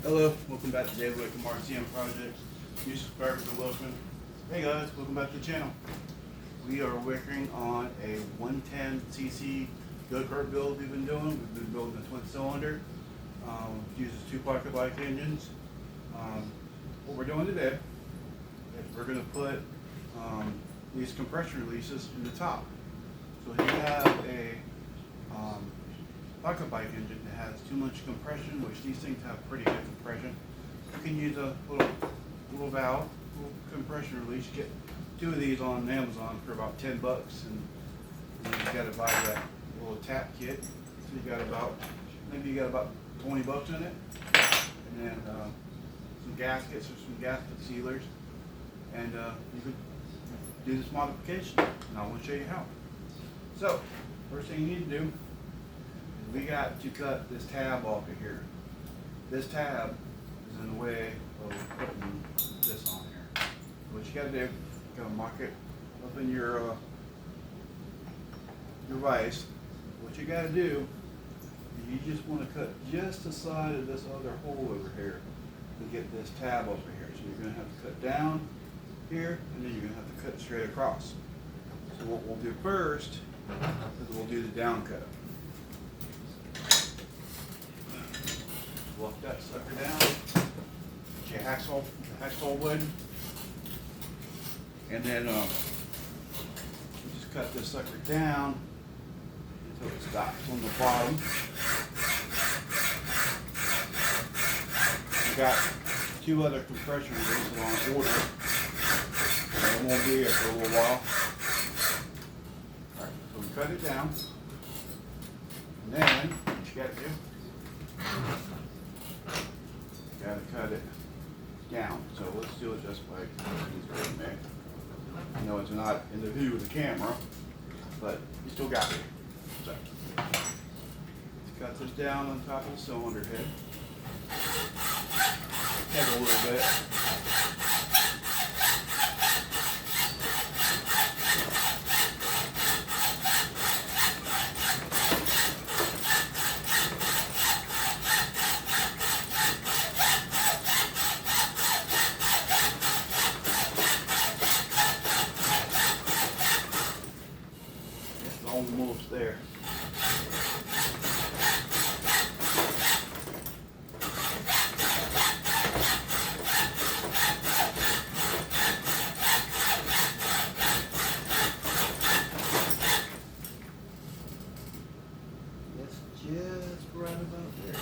Hello, welcome back to David Wick from RCM Projects. New subscribers are welcome. Hey guys, welcome back to the channel. We are working on a 110cc go-kart build we've been doing. We've been building a twin cylinder. Uses two pocket bike engines. What we're doing today is we're going to put these compression releases in the top. So if you have a pocket bike engine that has too much compression, which these things have pretty good compression, you can use a little valve, little compression release. You get two of these on Amazon for about 10 bucks, and then you got to buy that little tap kit. So you got maybe 20 bucks in it, and then some gaskets or some gasket sealers, and you could do this modification. And I want to show you how. So first thing you need to do, we got to cut this tab off of here. This tab is in the way of putting this on here. What you gotta do, you gotta mark it up in your vise. What you gotta do, you just wanna cut just the side of this other hole over here to get this tab over here. So you're gonna have to cut down here, and then you're gonna have to cut straight across. So what we'll do first is we'll do the down cut. Walk that sucker down, get your hacksaw wood, and then we just cut this sucker down until it stops on the bottom. We got two other compression releases on order, and it won't be here for a little while. Alright, so we cut it down, and then what you gotta do, gotta cut it down. So let's do it just like he's doing there. I know it's not in the view of the camera, but you still got it. So let's cut this down on top of the cylinder head. Take a little bit. Almost there. That's just right about there.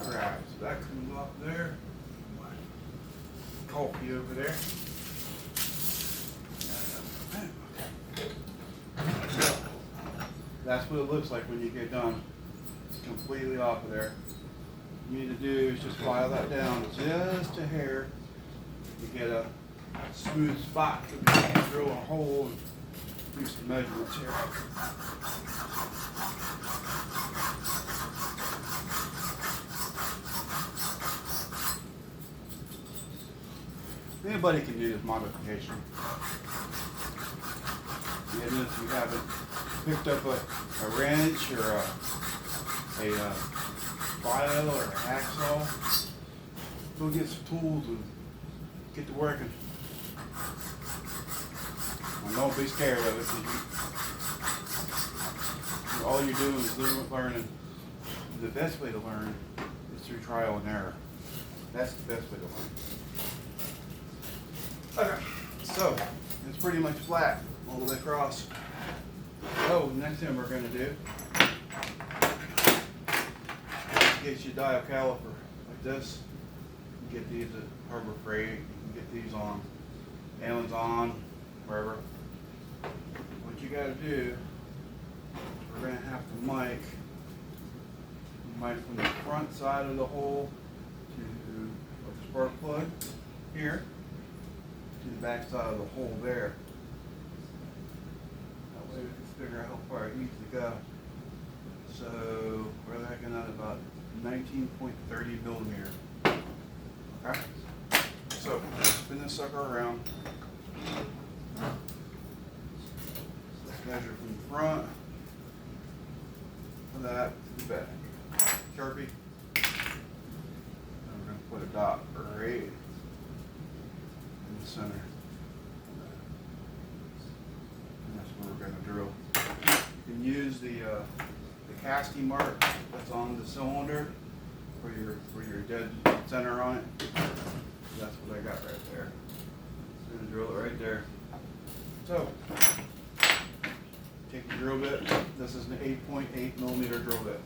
Alright, so that comes off there. Coffee over there. So, that's what it looks like when you get done. It's completely off of there. What you need to do is just file that down just a hair to get a smooth spot to drill a hole and do some measurements here. Anybody can do this modification. And if you haven't picked up a wrench or a file or a hacksaw, go get some tools and get to working. And don't be scared of it, because all you're doing is learning. The best way to learn is through trial and error. That's the best way to learn. Okay, so it's pretty much flat all the way across. So the next thing we're going to do is get you a dial caliper like this. You can get these at Harbor Freight. You can get these on Amazon, wherever. What you got to do, we're going to have to mic from the front side of the hole to the spark plug here to the back side of the hole there. That way we can figure out far it needs to go. So we're looking at about 19.30 millimeter. Okay. So spin this sucker around. Let's measure from the front of that to the back. Sharpie. And we're going to put a dot right in the center. And that's where we're going to drill. You can use the casting mark that's on the cylinder for your dead center on it. That's what I got right there. I'm going to drill it right there. So, take the drill bit. This is an 8.8 millimeter drill bit.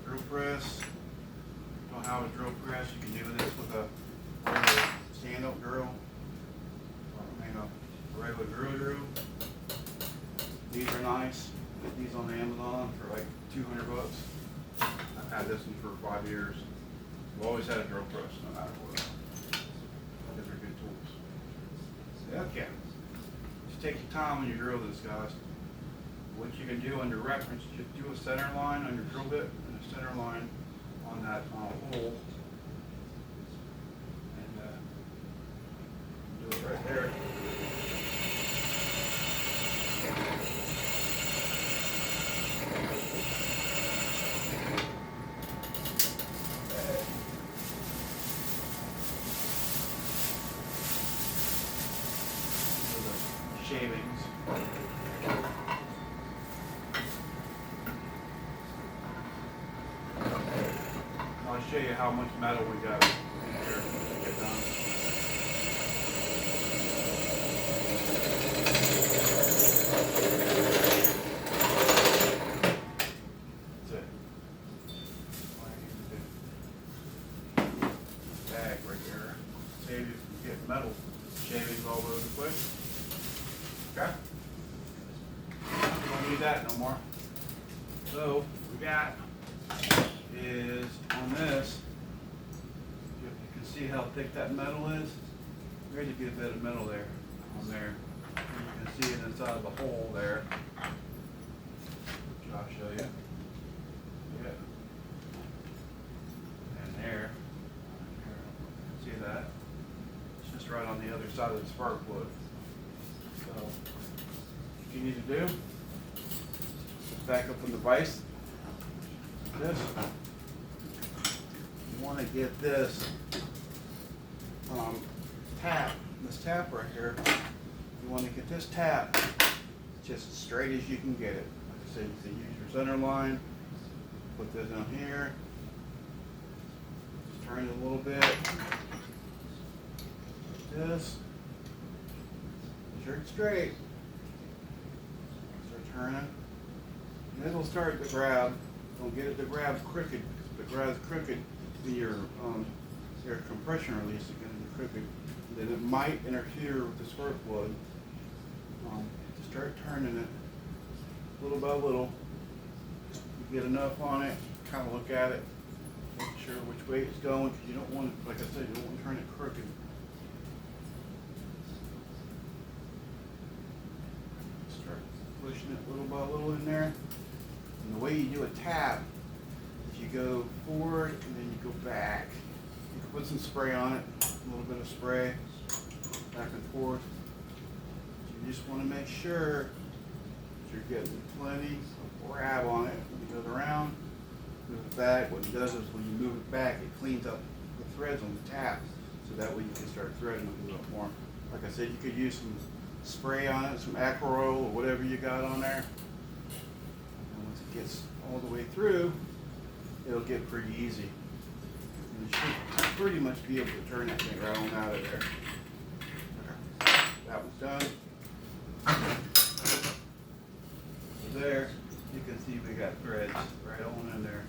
Drill press. Don't have a drill press. You can do this with a regular stand-up drill, or a regular drill. These are nice. Get these on Amazon for like $200. I've had this one for 5 years. I've always had a drill press, no matter what. These are good tools. Okay. Just take your time when you drill this, guys. What you can do under reference, just do a center line on your drill bit and a center line on that hole. And do it right there. Shavings. I'll show you how much metal we got in here when we get done. That's it. All I need to do. Bag right there. Save you from getting metal shavings all over the place. Okay. We don't need that no more. So what we got is on this, you can see how thick that metal is. There's a good bit of metal there on there. And you can see it inside the hole there. Which I'll show you. Yeah. And there. See that? It's just right on the other side of the spark plug. So, what you need to do is back up on the vise. This. You want to get this this tap right here. You want to get this tap just as straight as you can get it. Like I said, you can use your center line. Put this on here. Just turn it a little bit. Like this. Sure it's straight. Start turning. And it'll start to grab. Don't get it to grab crooked. If it grabs crooked, then your compression release is going to be crooked. Then it might interfere with the spark plug. Just start turning it little by little. You get enough on it. Kind of look at it. Make sure which way it's going. Because you don't want to, like I said, you don't want to turn it crooked. Pushing it little by little in there. And the way you do a tap is you go forward and then you go back. You can put some spray on it, a little bit of spray, back and forth. You just want to make sure that you're getting plenty of grab on it. When it goes around, move it back. What it does is when you move it back, it cleans up the threads on the tap. So that way you can start threading it a little more. Like I said, you could use some spray on it, some Acroil or whatever you got on there. And once it gets all the way through, it'll get pretty easy. And you should pretty much be able to turn that thing right on out of there. Okay. That one's done. So there, you can see we got threads right on in there.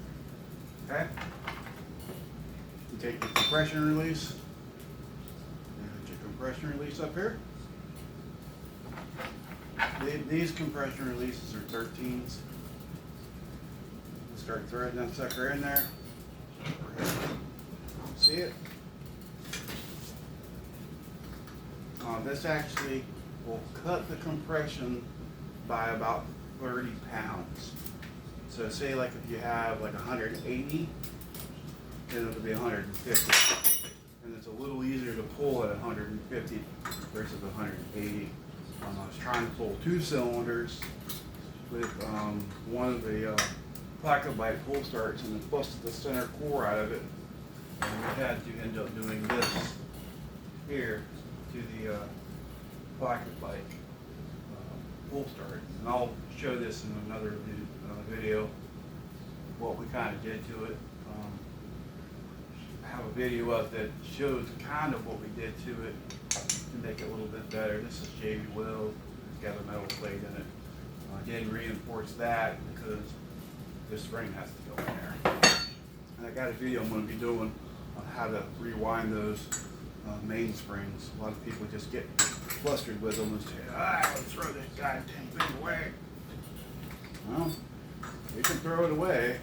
Okay? You take your compression release. And put your compression release up here. These compression releases are 13s. Start threading that sucker in there. See it? This actually will cut the compression by about 30 pounds. So say like if you have like 180, then it'll be 150. And it's a little easier to pull at 150 versus 180. I was trying to pull 2 cylinders with one of the pocket bike pull starts, and it busted the center core out of it. And we had to end up doing this here to the pocket bike pull start. And I'll show this in another video, what we kind of did to it. I have a video up that shows kind of what we did to it to make it a little bit better. This is JB Weld. It's got a metal plate in it. I didn't reinforce that because this spring has to go in there. And I got a video I'm going to be doing on how to rewind those mainsprings. A lot of people just get flustered with them and say, let's throw this goddamn thing away. Well, you can throw it away.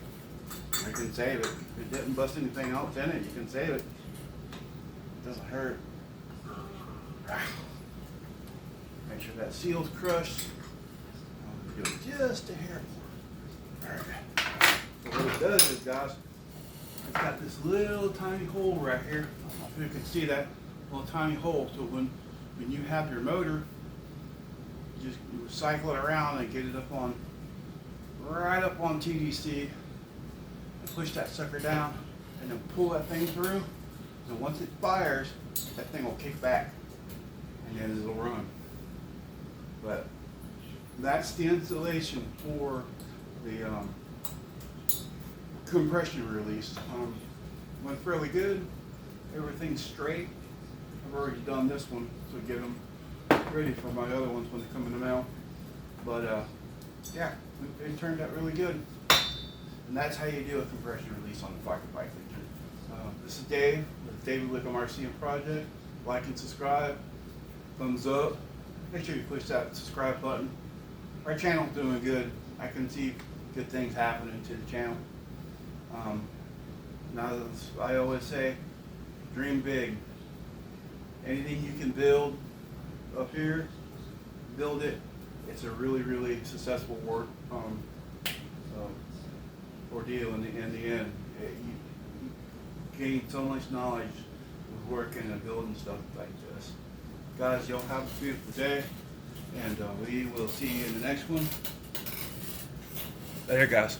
I can save it. If it didn't bust anything else in it, you can save it. It doesn't hurt. Make sure that seal's crushed. Do it just a hair more. Alright. So what it does is, guys, it's got this little tiny hole right here. I don't know if you can see that little tiny hole. So when you have your motor, you cycle it around and get it up on, right up on TDC, and push that sucker down, and then pull that thing through. And once it fires, that thing will kick back, and then it'll run. But that's the installation for the compression release. Went fairly good. Everything's straight. I've already done this one to get them ready for my other ones when they come in the mail. But yeah, it turned out really good. And that's how you do a compression release on the pocket bike. This is Dave with David Wickham RCM Project. Like and subscribe. Thumbs up. Make sure you push that subscribe button. Our channel's doing good. I can see good things happening to the channel. Now, I always say, dream big. Anything you can build up here, build it. It's a really, really successful ordeal in the end. You gain so much knowledge with working and building stuff like this. Guys, y'all have a beautiful day, and we will see you in the next one. Later, guys.